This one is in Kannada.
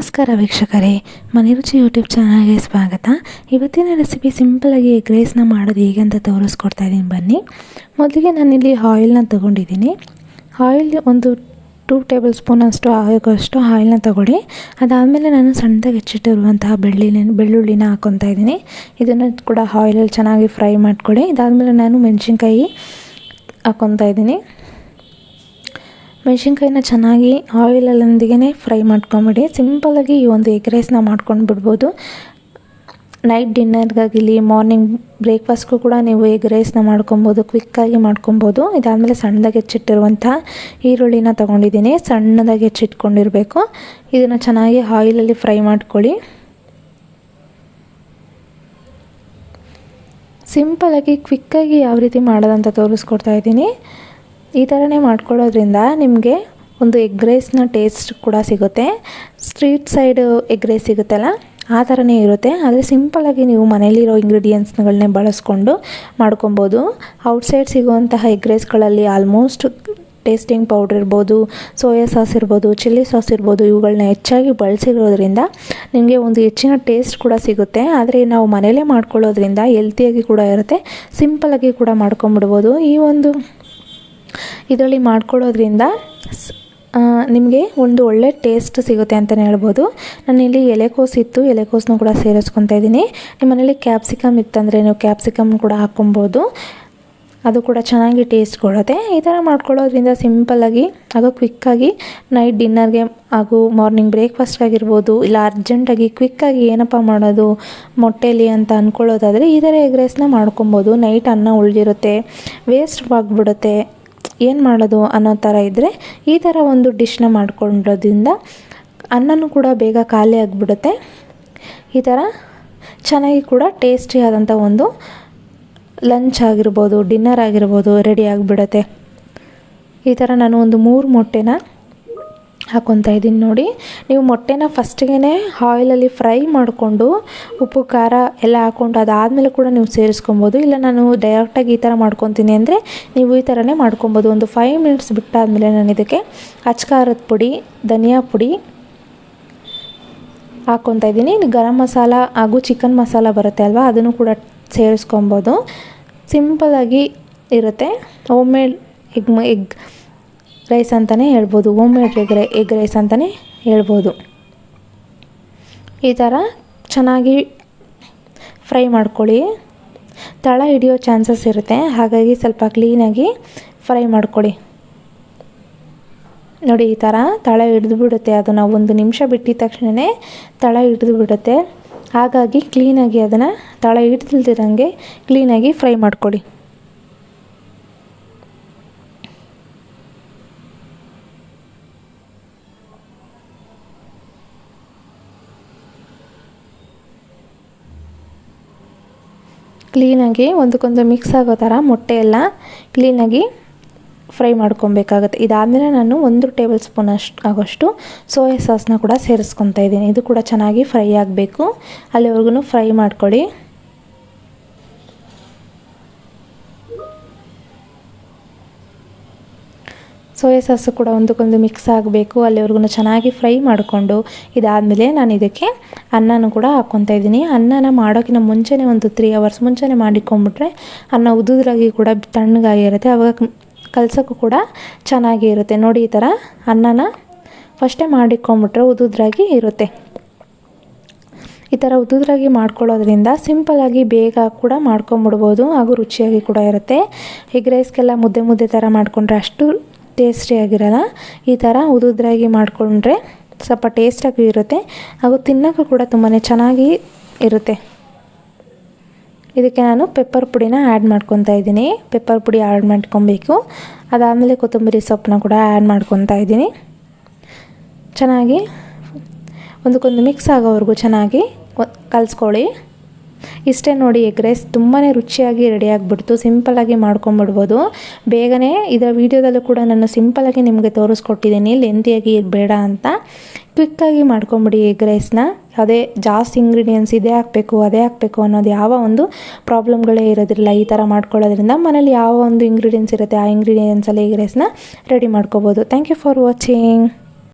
ನಮಸ್ಕಾರ ವೀಕ್ಷಕರೇ, ಮನೆ ರುಚಿ ಯೂಟ್ಯೂಬ್ ಚಾನಲ್ಗೆ ಸ್ವಾಗತ. ಇವತ್ತಿನ ರೆಸಿಪಿ ಸಿಂಪಲಾಗಿ ಎಗ್ ರೈಸ್ನ ಮಾಡೋದು ಹೇಗೆ ಅಂತ ತೋರಿಸ್ಕೊಡ್ತಾ ಇದ್ದೀನಿ. ಬನ್ನಿ. ಮೊದಲಿಗೆ ನಾನಿಲ್ಲಿ ಆಯಿಲ್ನ ತೊಗೊಂಡಿದ್ದೀನಿ. ಆಯಿಲ್ ಒಂದು 2 ಟೇಬಲ್ ಸ್ಪೂನ್ ಆಗೋಷ್ಟು ಆಯಿಲ್ನ ತೊಗೊಳ್ಳಿ. ಅದಾದಮೇಲೆ ನಾನು ಸಣ್ಣದಾಗಿ ಹೆಚ್ಚಿಟ್ಟಿರುವಂತಹ ಬೆಳ್ಳುಳ್ಳಿನ ಹಾಕ್ಕೊತಾ ಇದ್ದೀನಿ. ಇದನ್ನು ಕೂಡ ಆಯಿಲಲ್ಲಿ ಚೆನ್ನಾಗಿ ಫ್ರೈ ಮಾಡ್ಕೊಳ್ಳಿ. ಇದಾದಮೇಲೆ ನಾನು ಮೆಣಸಿನ್ಕಾಯಿ ಹಾಕ್ಕೊತಾ ಇದ್ದೀನಿ. ಮೆಣಸಿನ್ಕಾಯಿನ ಚೆನ್ನಾಗಿ ಆಯಿಲಲ್ಲೊಂದಿಗೆ ಫ್ರೈ ಮಾಡ್ಕೊಂಬಿಡಿ. ಸಿಂಪಲಾಗಿ ಈ ಒಂದು ಎಗ್ ರೈಸ್ನ ಮಾಡ್ಕೊಂಡು ಬಿಡ್ಬೋದು. ನೈಟ್ ಡಿನ್ನರ್ಗಾಗಿಲಿ ಮಾರ್ನಿಂಗ್ ಬ್ರೇಕ್ಫಾಸ್ಟ್ಗೂ ಕೂಡ ನೀವು ಎಗ್ ರೈಸ್ನ ಮಾಡ್ಕೊಬೋದು, ಕ್ವಿಕ್ಕಾಗಿ ಮಾಡ್ಕೊಬೋದು. ಇದಾದಮೇಲೆ ಸಣ್ಣದಾಗಿ ಹೆಚ್ಚಿಟ್ಟಿರುವಂಥ ಈರುಳ್ಳಿನ ತೊಗೊಂಡಿದ್ದೀನಿ. ಸಣ್ಣದಾಗಿ ಹೆಚ್ಚಿಟ್ಕೊಂಡಿರಬೇಕು. ಇದನ್ನು ಚೆನ್ನಾಗಿ ಆಯಿಲಲ್ಲಿ ಫ್ರೈ ಮಾಡ್ಕೊಳ್ಳಿ. ಸಿಂಪಲಾಗಿ ಕ್ವಿಕ್ಕಾಗಿ ಯಾವ ರೀತಿ ಮಾಡೋದಂತ ತೋರಿಸ್ಕೊಡ್ತಾ ಇದ್ದೀನಿ. ಈ ಥರನೇ ಮಾಡ್ಕೊಳ್ಳೋದ್ರಿಂದ ನಿಮಗೆ ಒಂದು ಎಗ್ ರೈಸ್ನ ಟೇಸ್ಟ್ ಕೂಡ ಸಿಗುತ್ತೆ. ಸ್ಟ್ರೀಟ್ ಸೈಡ್ ಎಗ್ ರೈಸ್ ಸಿಗುತ್ತಲ್ಲ, ಆ ಥರನೇ ಇರುತ್ತೆ. ಆದರೆ ಸಿಂಪಲಾಗಿ ನೀವು ಮನೇಲಿರೋ ಇಂಗ್ರೀಡಿಯೆಂಟ್ಸ್ಗಳನ್ನೇ ಬಳಸ್ಕೊಂಡು ಮಾಡ್ಕೊಬೋದು. ಔಟ್ಸೈಡ್ ಸಿಗುವಂತಹ ಎಗ್ ರೈಸ್ಗಳಲ್ಲಿ ಆಲ್ಮೋಸ್ಟ್ ಟೇಸ್ಟಿಂಗ್ ಪೌಡ್ರ್ ಇರ್ಬೋದು, ಸೋಯಾ ಸಾಸ್ ಇರ್ಬೋದು, ಚಿಲ್ಲಿ ಸಾಸ್ ಇರ್ಬೋದು, ಇವುಗಳನ್ನ ಹೆಚ್ಚಾಗಿ ಬಳಸಿರೋದ್ರಿಂದ ನಿಮಗೆ ಒಂದು ಹೆಚ್ಚಿನ ಟೇಸ್ಟ್ ಕೂಡ ಸಿಗುತ್ತೆ. ಆದರೆ ನಾವು ಮನೇಲೇ ಮಾಡ್ಕೊಳ್ಳೋದ್ರಿಂದ ಹೆಲ್ತಿಯಾಗಿ ಕೂಡ ಇರುತ್ತೆ, ಸಿಂಪಲಾಗಿ ಕೂಡ ಮಾಡ್ಕೊಂಬಿಡ್ಬೋದು. ಈ ಒಂದು ಇದರಲ್ಲಿ ಮಾಡ್ಕೊಳ್ಳೋದ್ರಿಂದ ನಿಮಗೆ ಒಂದು ಒಳ್ಳೆ ಟೇಸ್ಟ್ ಸಿಗುತ್ತೆ ಅಂತಲೇ ಹೇಳ್ಬೋದು. ನಾನಿಲ್ಲಿ ಎಲೆಕೋಸು ಇತ್ತು, ಎಲೆಕೋಸನ್ನು ಕೂಡ ಸೇರಿಸ್ಕೊತಾ ಇದ್ದೀನಿ. ನಿಮ್ಮ ಮನೇಲಿ ಕ್ಯಾಪ್ಸಿಕಮ್ ಇತ್ತಂದರೆ ನೀವು ಕ್ಯಾಪ್ಸಿಕಮ್ ಕೂಡ ಹಾಕ್ಕೊಬೋದು, ಅದು ಕೂಡ ಚೆನ್ನಾಗಿ ಟೇಸ್ಟ್ ಕೊಡುತ್ತೆ. ಈ ಥರ ಮಾಡ್ಕೊಳ್ಳೋದ್ರಿಂದ ಸಿಂಪಲ್ಲಾಗಿ ಹಾಗೂ ಕ್ವಿಕ್ಕಾಗಿ ನೈಟ್ ಡಿನ್ನರ್ಗೆ ಹಾಗೂ ಮಾರ್ನಿಂಗ್ ಬ್ರೇಕ್ಫಾಸ್ಟ್ಗಾಗಿರ್ಬೋದು, ಇಲ್ಲ ಅರ್ಜೆಂಟಾಗಿ ಕ್ವಿಕ್ಕಾಗಿ ಏನಪ್ಪ ಮಾಡೋದು ಮೊಟ್ಟೆಲಿ ಅಂತ ಅಂದ್ಕೊಳ್ಳೋದಾದರೆ ಈ ಥರ ಎಗ್ ರೈಸ್ನ ಮಾಡ್ಕೊಬೋದು. ನೈಟ್ ಅನ್ನ ಉಳಿದಿರುತ್ತೆ, ವೇಸ್ಟ್ ಆಗಿಬಿಡುತ್ತೆ, ಏನು ಮಾಡೋದು ಅನ್ನೋ ಥರ ಇದ್ದರೆ ಈ ಥರ ಒಂದು ಡಿಶ್ನ ಮಾಡ್ಕೊಳ್ಳೋದ್ರಿಂದ ಅನ್ನನೂ ಕೂಡ ಬೇಗ ಖಾಲಿ ಆಗಿಬಿಡುತ್ತೆ. ಈ ಥರ ಚೆನ್ನಾಗಿ ಕೂಡ ಟೇಸ್ಟಿಯಾದಂಥ ಒಂದು ಲಂಚ್ ಆಗಿರ್ಬೋದು, ಡಿನ್ನರ್ ಆಗಿರ್ಬೋದು ರೆಡಿ ಆಗಿಬಿಡುತ್ತೆ. ಈ ಥರ ನಾನು ಒಂದು 3 ಮೊಟ್ಟೆನ ಹಾಕ್ಕೊತಾ ಇದ್ದೀನಿ. ನೋಡಿ, ನೀವು ಮೊಟ್ಟೆನ ಫಸ್ಟಿಗೆ ಆಯಿಲಲ್ಲಿ ಫ್ರೈ ಮಾಡಿಕೊಂಡು ಉಪ್ಪು ಖಾರ ಎಲ್ಲ ಹಾಕ್ಕೊಂಡು ಅದಾದಮೇಲೆ ಕೂಡ ನೀವು ಸೇರಿಸ್ಕೊಬೋದು. ಇಲ್ಲ ನಾನು ಡೈರೆಕ್ಟಾಗಿ ಈ ಥರ ಮಾಡ್ಕೊತೀನಿ ಅಂದರೆ ನೀವು ಈ ಥರನೇ ಮಾಡ್ಕೊಬೋದು. ಒಂದು 5 ಮಿನಿಟ್ಸ್ ಬಿಟ್ಟಾದಮೇಲೆ ನಾನು ಇದಕ್ಕೆ ಅಚ್ಕಾರದ ಪುಡಿ, ಧನಿಯಾ ಪುಡಿ ಹಾಕ್ಕೊತಾ ಇದ್ದೀನಿ. ಗರಂ ಮಸಾಲ ಹಾಗೂ ಚಿಕನ್ ಮಸಾಲ ಬರುತ್ತೆ ಅಲ್ವಾ, ಅದನ್ನು ಕೂಡ ಸೇರಿಸ್ಕೊಬೋದು. ಸಿಂಪಲಾಗಿ ಇರುತ್ತೆ. ಹೋಮ್ ಮೇಡ್ ಎಗ್ ರೈಸ್ ಅಂತಲೇ ಹೇಳ್ಬೋದು, ಹೋಮ್ ಮೇಡ್ ಎಗ್ ರೈಸ್ ಅಂತಲೇ ಹೇಳ್ಬೋದು. ಈ ಥರ ಚೆನ್ನಾಗಿ ಫ್ರೈ ಮಾಡ್ಕೊಳ್ಳಿ. ತಳ ಹಿಡಿಯೋ ಚಾನ್ಸಸ್ ಇರುತ್ತೆ, ಹಾಗಾಗಿ ಸ್ವಲ್ಪ ಕ್ಲೀನಾಗಿ ಫ್ರೈ ಮಾಡ್ಕೊಳ್ಳಿ. ನೋಡಿ, ಈ ಥರ ತಳ ಹಿಡಿದು ಬಿಡುತ್ತೆ. ಅದು ನಾವು 1 ನಿಮಿಷ ಬಿಟ್ಟಿದ ತಕ್ಷಣವೇ ತಳ ಹಿಡಿದು ಬಿಡುತ್ತೆ. ಹಾಗಾಗಿ ಕ್ಲೀನಾಗಿ ಅದನ್ನು ತಳ ಹಿಡಿದಿಲ್ದಿರಂಗೆ ಕ್ಲೀನಾಗಿ ಫ್ರೈ ಮಾಡ್ಕೊಳ್ಳಿ. ಕ್ಲೀನಾಗಿ ಒಂದಕ್ಕೊಂದು ಮಿಕ್ಸ್ ಆಗೋ ಥರ ಮೊಟ್ಟೆ ಎಲ್ಲ ಕ್ಲೀನಾಗಿ ಫ್ರೈ ಮಾಡ್ಕೊಬೇಕಾಗುತ್ತೆ. ಇದಾದಮೇಲೆ ನಾನು 1 ಟೇಬಲ್ ಸ್ಪೂನ್ ಆಗೋಷ್ಟು ಸೋಯಾ ಸಾಸ್ನ ಕೂಡ ಸೇರಿಸ್ಕೊತಾ ಇದ್ದೀನಿ. ಇದು ಕೂಡ ಚೆನ್ನಾಗಿ ಫ್ರೈ ಆಗಬೇಕು, ಅಲ್ಲಿವರೆಗೂ ಫ್ರೈ ಮಾಡ್ಕೊಳ್ಳಿ. ಸೋಯಾ ಸಾಸು ಕೂಡ ಒಂದಕ್ಕೊಂದು ಮಿಕ್ಸ್ ಆಗಬೇಕು, ಅಲ್ಲಿವರೆಗೂ ಚೆನ್ನಾಗಿ ಫ್ರೈ ಮಾಡಿಕೊಂಡು ಇದಾದಮೇಲೆ ನಾನು ಇದಕ್ಕೆ ಅನ್ನನೂ ಕೂಡ ಹಾಕ್ಕೊತಾ ಇದ್ದೀನಿ. ಅನ್ನನ ಮಾಡೋಕ್ಕಿಂತ ಮುಂಚೆನೇ ಒಂದು 3 ಅವರ್ಸ್ ಮುಂಚೆನೇ ಮಾಡಿಕೊಂಡ್ಬಿಟ್ರೆ ಅನ್ನ ಉದುರಾಗಿ ಕೂಡ ತಣ್ಣಗಾಗಿರುತ್ತೆ, ಆವಾಗ ಕಲ್ಸೋಕ್ಕೂ ಕೂಡ ಚೆನ್ನಾಗಿ ಇರುತ್ತೆ. ನೋಡಿ, ಈ ಥರ ಅನ್ನನ ಫಸ್ಟೇ ಮಾಡಿಕೊಂಡ್ಬಿಟ್ರೆ ಉದುರಾಗಿ ಇರುತ್ತೆ. ಈ ಥರ ಉದುರಾಗಿ ಮಾಡ್ಕೊಳ್ಳೋದ್ರಿಂದ ಸಿಂಪಲಾಗಿ ಬೇಗ ಕೂಡ ಮಾಡ್ಕೊಂಬಿಡ್ಬೋದು ಹಾಗೂ ರುಚಿಯಾಗಿ ಕೂಡ ಇರುತ್ತೆ. ಎಗ್ ರೈಸ್ಗೆಲ್ಲ ಮುದ್ದೆ ಥರ ಮಾಡಿಕೊಂಡ್ರೆ ಅಷ್ಟು ಟೇಸ್ಟಿಯಾಗಿರಲ್ಲ. ಈ ಥರ ಉದುರಾಗಿ ಮಾಡಿಕೊಂಡ್ರೆ ಸ್ವಲ್ಪ ಟೇಸ್ಟಾಗಿ ಇರುತ್ತೆ ಹಾಗೂ ತಿನ್ನೋಕ್ಕೂ ಕೂಡ ತುಂಬಾ ಚೆನ್ನಾಗಿ ಇರುತ್ತೆ. ಇದಕ್ಕೆ ನಾನು ಪೆಪ್ಪರ್ ಪುಡಿನ ಆ್ಯಡ್ ಮಾಡ್ಕೊತಾ ಇದ್ದೀನಿ. ಪೆಪ್ಪರ್ ಪುಡಿ ಆ್ಯಡ್ ಮಾಡ್ಕೊಬೇಕು. ಅದಾದಮೇಲೆ ಕೊತ್ತಂಬರಿ ಸೊಪ್ಪನ್ನ ಕೂಡ ಆ್ಯಡ್ ಮಾಡ್ಕೊತಾ ಇದ್ದೀನಿ. ಚೆನ್ನಾಗಿ ಒಂದಕ್ಕೊಂದು ಮಿಕ್ಸ್ ಆಗೋವರೆಗೂ ಚೆನ್ನಾಗಿ ಕಲಿಸ್ಕೊಳ್ಳಿ. ಇಷ್ಟೇ ನೋಡಿ, ಎಗ್ ರೈಸ್ ತುಂಬಾ ರುಚಿಯಾಗಿ ರೆಡಿಯಾಗಿಬಿಡ್ತು. ಸಿಂಪಲಾಗಿ ಮಾಡ್ಕೊಂಬಿಡ್ಬೋದು ಬೇಗನೆ. ಇದರ ವೀಡಿಯೋದಲ್ಲೂ ಕೂಡ ನಾನು ಸಿಂಪಲಾಗಿ ನಿಮಗೆ ತೋರಿಸ್ಕೊಟ್ಟಿದ್ದೀನಿ, ಲೆಂತಿಯಾಗಿ ಬೇಡ ಅಂತ. ಕ್ವಿಕ್ಕಾಗಿ ಮಾಡ್ಕೊಂಬಿಡಿ ಎಗ್ ರೈಸ್ನ. ಅದೇ ಜಾಸ್ತಿ ಇಂಗ್ರೀಡಿಯೆಂಟ್ಸ್ ಇದೇ ಹಾಕಬೇಕು ಅದೇ ಹಾಕಬೇಕು ಅನ್ನೋದು ಯಾವ ಒಂದು ಪ್ರಾಬ್ಲಮ್ಗಳೇ ಇರೋದಿಲ್ಲ. ಈ ಥರ ಮಾಡ್ಕೊಳ್ಳೋದ್ರಿಂದ ಮನೇಲಿ ಯಾವ ಒಂದು ಇಂಗ್ರೀಡಿಯೆಂಟ್ಸ್ ಇರುತ್ತೆ ಆ ಇಂಗ್ರೀಡಿಯೆಂಟ್ಸಲ್ಲಿ ಎಗ್ ರೈಸ್ನ ರೆಡಿ ಮಾಡ್ಕೋಬೋದು. Thank you for watching.